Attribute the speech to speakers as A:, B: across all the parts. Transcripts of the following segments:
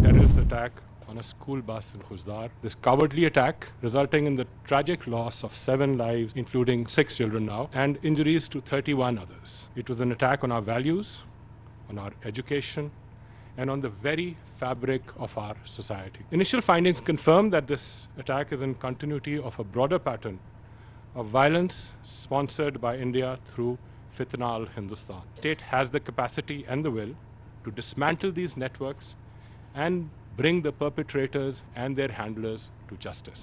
A: Terrorist attack on a school bus in Khuzdar. This cowardly attack resulting in the tragic loss of 7 lives, including 6 children now, and injuries to 31 others. It was an attack on our values, on our education, and on the very fabric of our society. Initial findings confirm that this attack is in continuity of a broader pattern of violence sponsored by India through Fitna al-Hindustan. The state has the capacity and the will to dismantle these networks and bring the perpetrators and their handlers to justice.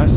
B: 10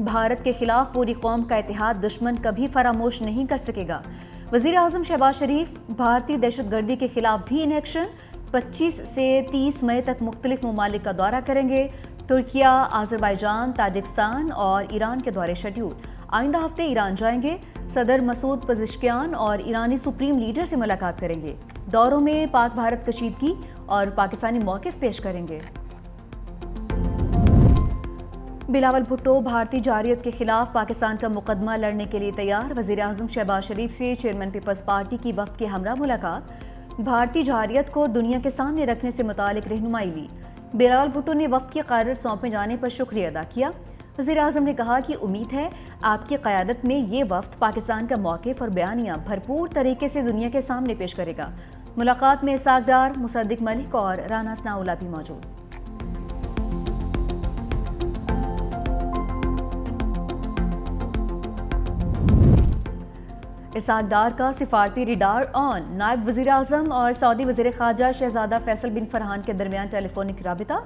C: Bharat کے خلاف پوری قوم کا اتحاد دشمن کبھی فراموش نہیں کر سکے گا۔ وزیر اعظم شہباز شریف بھارتی دہشت گردی کے خلاف بھی ان ایکشن 25 سے 30 مئی تک مختلف ممالک کا دورہ کریں گے۔ ترکیہ، آذربائیجان، تاجکستان اور ایران کے دورے شیڈول۔ آئندہ ہفتے ایران جائیں گے۔ صدر مسعود پزشکیان اور ایرانی سپریم لیڈر سے ملاقات کریں گے۔ دوروں میں پاک بھارت کشیدگی اور پاکستانی موقف پیش کریں گے۔ بلاول بھٹو بھارتی جارحیت کے خلاف پاکستان کا مقدمہ لڑنے کے لیے تیار۔ وزیر اعظم شہباز شریف سے چیئرمین پیپلز پارٹی کی وفد کے ہمراہ ملاقات۔ بھارتی جارحیت کو دنیا کے سامنے رکھنے سے متعلق رہنمائی لی۔ بلاول بھٹو نے وفد کی قیادت سونپے جانے پر شکریہ ادا کیا۔ وزیر اعظم نے کہا کہ امید ہے آپ کی قیادت میں یہ وفد پاکستان کا موقف اور بیانیہ بھرپور طریقے سے دنیا کے سامنے پیش کرے گا۔ ملاقات میں اسحاق ڈار، مصدق ملک اور رانا ثناءاللہ بھی موجود۔ اسحاق ڈار کا سفارتی ریڈار آن۔ نائب وزیر اعظم اور سعودی وزیر خارجہ شہزادہ فیصل بن فرحان کے درمیان ٹیلی فونک رابطہ۔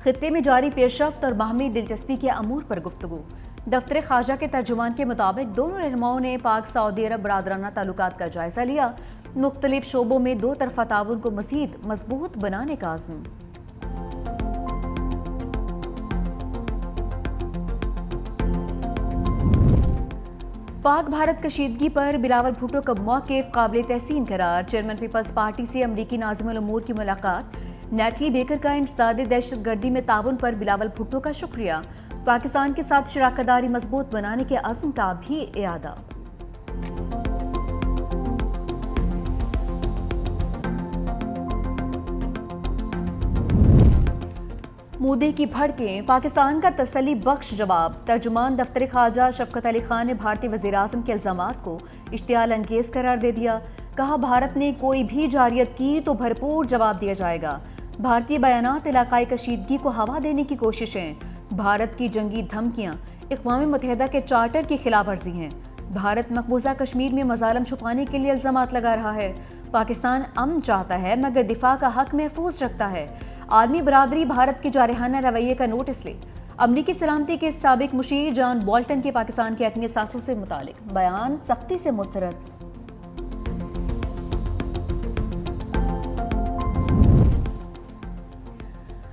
C: خطے میں جاری پیش رفت اور باہمی دلچسپی کے امور پر گفتگو۔ دفتر خارجہ کے ترجمان کے مطابق دونوں رہنماؤں نے پاک سعودی عرب برادرانہ تعلقات کا جائزہ لیا۔ مختلف شعبوں میں دو طرفہ تعاون کو مزید مضبوط بنانے کا عزم۔ پاک بھارت کشیدگی پر بلاول بھٹو کا موقف قابل تحسین قرار۔ چیئرمین پیپلز پارٹی سے امریکی ناظم الامور کی ملاقات۔ نیٹلی بیکر کا انسداد دہشت گردی میں تعاون پر بلاول بھٹو کا شکریہ۔ پاکستان کے ساتھ شراکت داری مضبوط بنانے کے عزم کا بھی اعادہ۔ مودی کی بھڑکیں، پاکستان کا تسلی بخش جواب۔ ترجمان دفتر خارجہ شفقت علی خان نے بھارتی وزیر اعظم کے الزامات کو اشتعال انگیز قرار دے دیا۔ کہا بھارت نے کوئی بھی جارحیت کی تو بھرپور جواب دیا جائے گا۔ بھارتی بیانات علاقائی کشیدگی کو ہوا دینے کی کوششیں۔ بھارت کی جنگی دھمکیاں اقوام متحدہ کے چارٹر کی خلاف ورزی ہیں۔ بھارت مقبوضہ کشمیر میں مظالم چھپانے کے لیے الزامات لگا رہا ہے۔ پاکستان امن چاہتا ہے مگر دفاع کا حق محفوظ رکھتا ہے۔ عالمی برادری بھارت کے جارحانہ رویے کا نوٹس لے۔ امریکی سلامتی کے سابق مشیر جان بولٹن کے پاکستان کے ایٹمی اثاثوں سے متعلق بیان سختی سے مسترد۔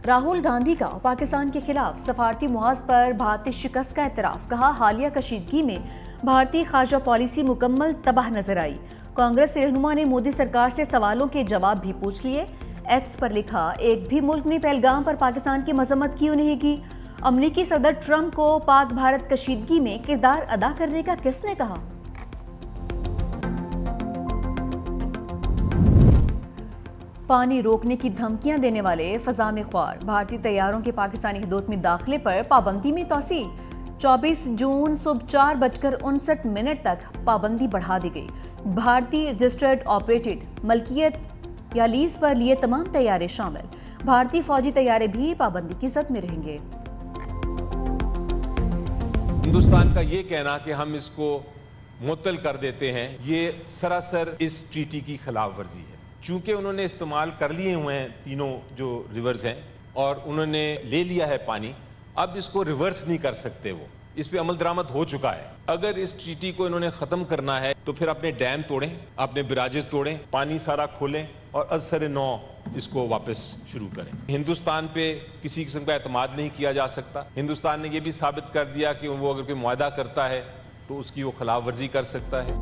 C: راہل گاندھی کا پاکستان کے خلاف سفارتی محاذ پر بھارتی شکست کا اعتراف۔ کہا حالیہ کشیدگی میں بھارتی خارجہ پالیسی مکمل تباہ نظر آئی۔ کانگریس رہنما نے مودی سرکار سے سوالوں کے جواب بھی پوچھ لیے۔ ایکس پر لکھا ایک بھی ملک نے پہلگام پر پاکستان کی مذمت کیوں نہیں کی؟ امریکی صدر ٹرمپ کو پاک بھارت کشیدگی میں کردار ادا کرنے کا کس نے کہا؟ پانی روکنے کی دھمکیاں دینے والے فضا میں خوار۔ بھارتی طیاروں کے پاکستانی حدود میں داخلے پر پابندی میں توسیع۔ 24 جون صبح 4:59 تک پابندی بڑھا دی گئی۔ بھارتی رجسٹرڈ آپریٹڈ ملکیت یا لیز پر لیے تمام طیارے شامل۔ بھارتی فوجی طیارے بھی پابندی کی زد میں رہیں گے۔
D: ہندوستان کا یہ کہنا کہ ہم اس کو معطل کر دیتے ہیں، یہ سراسر اس ٹریٹی کی خلاف ورزی ہے۔ چونکہ انہوں نے استعمال کر لیے ہوئے ہیں تینوں جو ریورز ہیں اور انہوں نے لے لیا ہے پانی، اب اس کو ریورس نہیں کر سکتے۔ وہ اس پہ عمل درآمد ہو چکا ہے۔ اگر اس ٹریٹی کو انہوں نے ختم کرنا ہے تو پھر اپنے ڈیم توڑیں، اپنے براجز توڑیں، پانی سارا کھولیں اور از سر نو اس کو واپس شروع کریں۔ ہندوستان پہ کسی قسم کا اعتماد نہیں کیا جا سکتا۔ ہندوستان نے یہ بھی ثابت کر دیا کہ وہ اگر کوئی معاہدہ کرتا ہے تو اس کی وہ خلاف ورزی کر سکتا ہے۔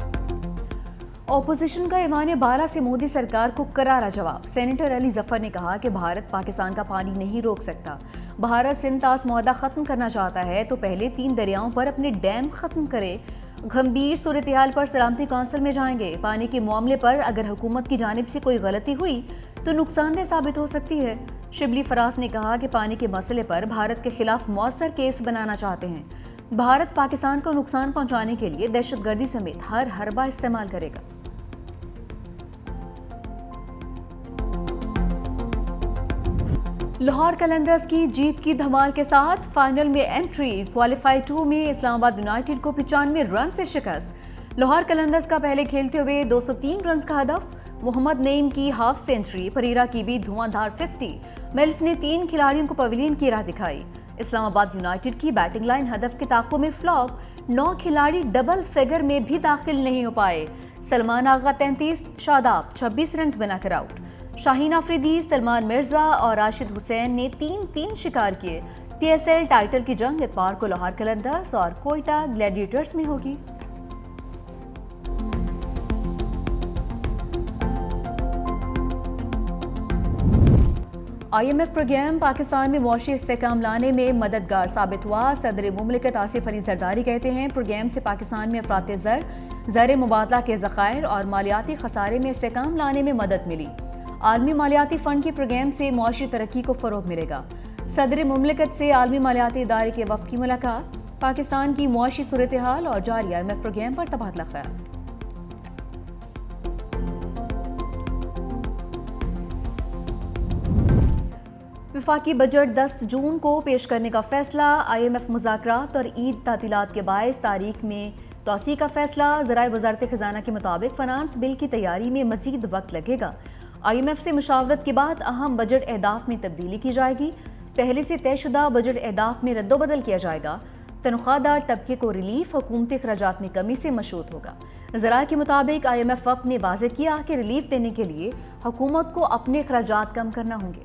C: اپوزیشن کا ایوان بالا سے مودی سرکار کو کرارا جواب۔ سینیٹر علی ظفر نے کہا کہ بھارت پاکستان کا پانی نہیں روک سکتا۔ بھارت سندھ طاس معاہدہ ختم کرنا چاہتا ہے تو پہلے 3 دریاؤں پر اپنے ڈیم ختم کرے۔ گھمبیر صورتحال پر سلامتی کونسل میں جائیں گے۔ پانی کے معاملے پر اگر حکومت کی جانب سے کوئی غلطی ہوئی تو نقصان دہ ثابت ہو سکتی ہے۔ شبلی فراز نے کہا کہ پانی کے مسئلے پر بھارت کے خلاف مؤثر کیس بنانا چاہتے ہیں۔ بھارت پاکستان کو نقصان پہنچانے کے لیے دہشت گردی سمیت ہر حربہ استعمال کرے گا۔ لاہور قلندرز کی جیت کی دھمال کے ساتھ فائنل میں انٹری۔ کوالیفائی 2 میں اسلام آباد یونائیٹڈ کو 95 رن سے شکست۔ لاہور قلندرز کا پہلے کھیلتے ہوئے 203 رنز کا ہدف۔ محمد نعیم کی ہاف سینچری، پریرا کی بھی دھواں دھار 50۔ ملس نے 3 کھلاڑیوں کو پویلین کی راہ دکھائی۔ اسلام آباد یونائٹڈ کی بیٹنگ لائن ہدف کے تعاقب میں فلاپ، 9 کھلاڑی ڈبل فگر میں بھی داخل نہیں ہو پائے۔ سلمان آغا 33، شاداب 26 رنز بنا کر آؤٹ۔ شاہین آفریدی، سلمان مرزا اور راشد حسین نے 3 شکار کیے۔ پی ایس ایل ٹائٹل کی جنگ اتوار کو لاہور قلندرز اور کوئٹہ گلیڈیٹرز میں ہوگی۔ I M F programme Pakistan میں معاشی استحکام لانے میں مددگار ثابت ہوا۔ صدر مملکت آصف علی زرداری کہتے ہیں پروگرام سے پاکستان میں افراط زر مبادلہ کے ذخائر اور مالیاتی خسارے میں استحکام لانے میں مدد ملی۔ عالمی مالیاتی فنڈ کے پروگرام سے معاشی ترقی کو فروغ ملے گا۔ صدر مملکت سے عالمی مالیاتی ادارے کے وفد کی ملاقات، پاکستان کی معاشی صورتحال اور جاری آئی ایم ایف پروگرام پر تبادلہ خیال۔ وفاقی بجٹ 10 جون کو پیش کرنے کا فیصلہ، آئی ایم ایف مذاکرات اور عید تعطیلات کے باعث تاریخ میں توسیع کا فیصلہ۔ ذرائع وزارت خزانہ کے مطابق فنانس بل کی تیاری میں مزید وقت لگے گا۔ آئی ایم ایف سے مشاورت کے بعد اہم بجٹ اہداف میں تبدیلی کی جائے گی۔ پہلے سے طے شدہ بجٹ اہداف میں رد و بدل کیا جائے گا۔ تنخواہ دار طبقے کو ریلیف حکومتی اخراجات میں کمی سے مشروط ہوگا۔ ذرائع کے مطابق آئی ایم ایف وفد نے واضح کیا کہ ریلیف دینے کے لیے حکومت کو اپنے اخراجات کم کرنا ہوں گے۔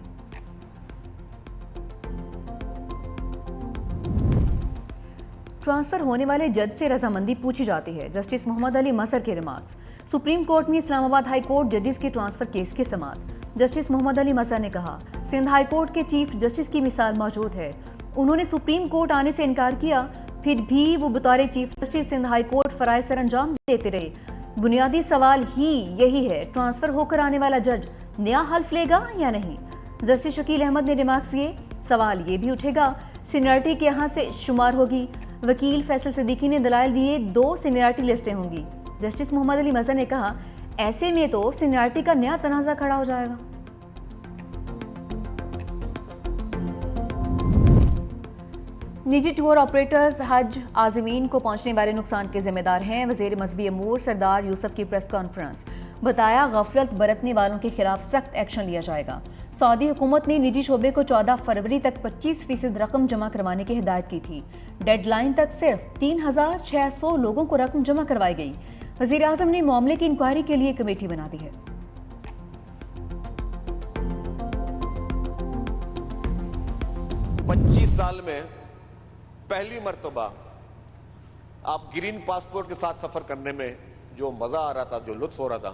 C: ٹرانسفر ہونے والے جج سے رضامندی پوچھی جاتی ہے، جسٹس محمد علی مظہر کے ریمارکس۔ سپریم کورٹ میں اسلام آباد ہائی کورٹ ججز کے ٹرانسفر کیس کی سماعت۔ جسٹس محمد علی مظہر نے کہا سندھ ہائی کورٹ کے چیف جسٹس کی مثال موجود ہے، انہوں نے سپریم کورٹ آنے سے انکار کیا، پھر بھی وہ بطور chief justice Sindh high court فرائض سر انجام دیتے رہے۔ بنیادی سوال ہی یہی ہے ٹرانسفر ہو کر آنے والا جج نیا حلف لے گا یا نہیں۔ جسٹس شکیل احمد نے ریمارکس کیے، سوال یہ بھی اٹھے گا سینئرٹی کے یہاں سے شمار ہوگی۔ وکیل فیصل صدیقی نے دلائل دیے 2 سینئرٹی لسٹیں ہوں گی۔ جسٹس محمد علی مظہر نے کہا ایسے میں تو سینئرٹی کا نیا تنازع کھڑا ہو جائے گا۔ نجی ٹور آپریٹرز حج عازمین کو پہنچنے والے نقصان کے ذمہ دار ہیں، وزیر مذہبی امور سردار یوسف کی پریس کانفرنس۔ بتایا غفلت برتنے والوں کے خلاف سخت ایکشن لیا جائے گا۔ سعودی حکومت نے نجی شعبے کو 14 فروری تک 25% رقم جمع کروانے کی ہدایت کی تھی۔ ڈیڈ لائن تک صرف 3600 لوگوں کو رقم جمع کروائی گئی۔ وزیر اعظم نے معاملے کی انکوائری کے لیے کمیٹی بنا دی ہے۔
E: پچیس سال میں پہلی مرتبہ آپ گرین پاسپورٹ کے ساتھ سفر کرنے میں جو مزہ آ رہا تھا، جو لطف ہو رہا تھا،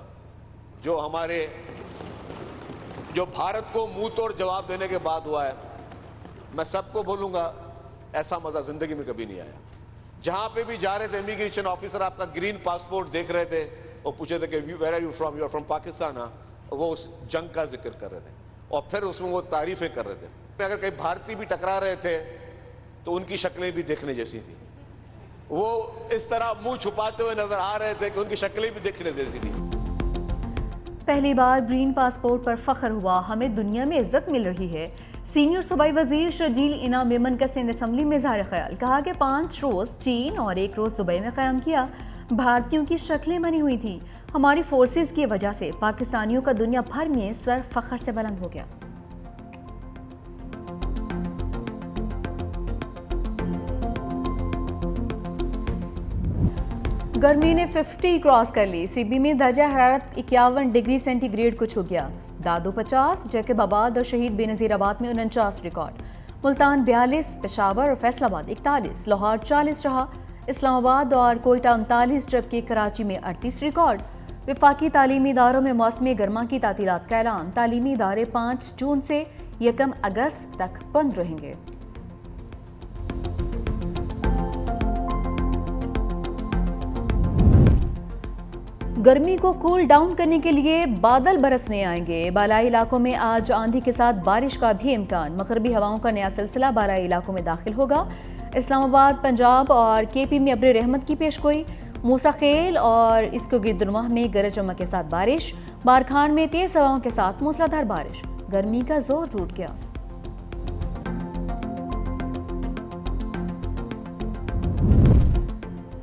E: جو بھارت کو منہ توڑ جواب دینے کے بعد ہوا ہے، میں سب کو بولوں گا ایسا مزہ زندگی میں کبھی نہیں آیا۔ جہاں پہ بھی جا رہے تھے امیگریشن آفیسر آپ کا گرین پاسپورٹ دیکھ رہے تھے اور پوچھے تھے کہ where are you from, you are from Pakistan, وہ اس جنگ کا ذکر کر رہے تھے اور پھر اس میں وہ تعریفیں کر رہے تھے۔ اگر کئی بھارتی بھی ٹکرا رہے تھے تو ان کی شکلیں بھی دیکھنے جیسی تھی، وہ اس طرح منہ چھپاتے ہوئے نظر آ رہے تھے کہ ان کی شکلیں بھی دیکھنے جیسی تھی۔
C: پہلی بار گرین پاسپورٹ پر فخر ہوا، ہمیں دنیا میں عزت مل رہی ہے۔ سینئر صوبائی وزیر شرجیل اینا میمن کا سندھ اسمبلی میں اظہار خیال، کہا کہ 5 روز چین اور 1 روز دبئی میں قیام کیا، بھارتیوں کی شکلیں بنی ہوئی تھیں۔ ہماری فورسز کی وجہ سے پاکستانیوں کا دنیا بھر میں سر فخر سے بلند ہو گیا۔ گرمی نے 50 کراس کر لی، سی بی میں درجہ حرارت 51 ڈگری سینٹی گریڈ کو چھو گیا۔ دادو 50، جیکب آباد اور شہید بے نظیر آباد میں 49 ریکارڈ، ملتان 42، پشاور اور فیصل آباد 41، لاہور 40 رہا، اسلام آباد اور کوئٹہ 39، جبکہ کراچی میں 38 ریکارڈ۔ وفاقی تعلیمی اداروں میں موسم گرما کی تعطیلات کا اعلان، تعلیمی ادارے 5 جون سے 1 اگست تک بند رہیں گے۔ گرمی کو کول ڈاؤن کرنے کے لیے بادل برسنے آئیں گے، بالائی علاقوں میں آج آندھی کے ساتھ بارش کا بھی امکان، مغربی ہواؤں کا نیا سلسلہ بالائی علاقوں میں داخل ہوگا۔ اسلام آباد، پنجاب اور کے پی میں ابر رحمت کی پیشگوئی، موسیٰ خیل اور اس کے گرد نواح میں گرج چمک کے ساتھ بارش، بارکھان میں تیز ہواؤں کے ساتھ موسلادھار بارش، گرمی کا زور ٹوٹ گیا۔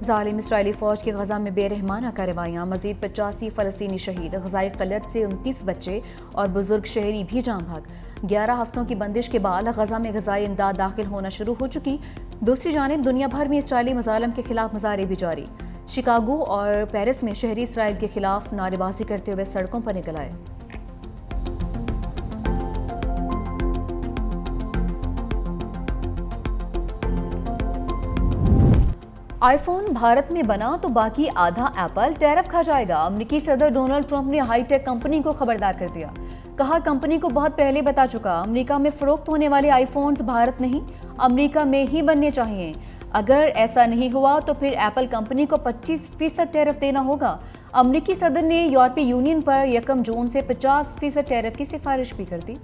C: ظالم اسرائیلی فوج کی غزہ میں بے رحمانہ کارروائیاں، مزید 85 فلسطینی شہید، غذائی قلت سے 29 بچے اور بزرگ شہری بھی جاں بھاگ۔ 11 ہفتوں کی بندش کے بعد غزہ میں غذائی امداد داخل ہونا شروع ہو چکی۔ دوسری جانب دنیا بھر میں اسرائیلی مظالم کے خلاف مظاہرے بھی جاری۔ شکاگو اور پیرس میں شہری اسرائیل کے خلاف نعرے بازی کرتے ہوئے سڑکوں پر نکل آئے۔ آئی فون بھارت میں بنا تو باقی آدھا ایپل ٹیرف کھا جائے گا۔ امریکی صدر ڈونلڈ ٹرمپ نے ہائی ٹیک کمپنی کو خبردار کر دیا۔ کہا کمپنی کو بہت پہلے بتا چکا، امریکہ میں فروخت ہونے والے آئی فونز بھارت نہیں، امریکہ میں ہی بننے چاہیے۔ اگر ایسا نہیں ہوا تو پھر ایپل کمپنی کو 25% ٹیرف دینا ہوگا۔ امریکی صدر نے یورپی یونین پر 1 جون سے 50% ٹیرف کی سفارش بھی کر دی۔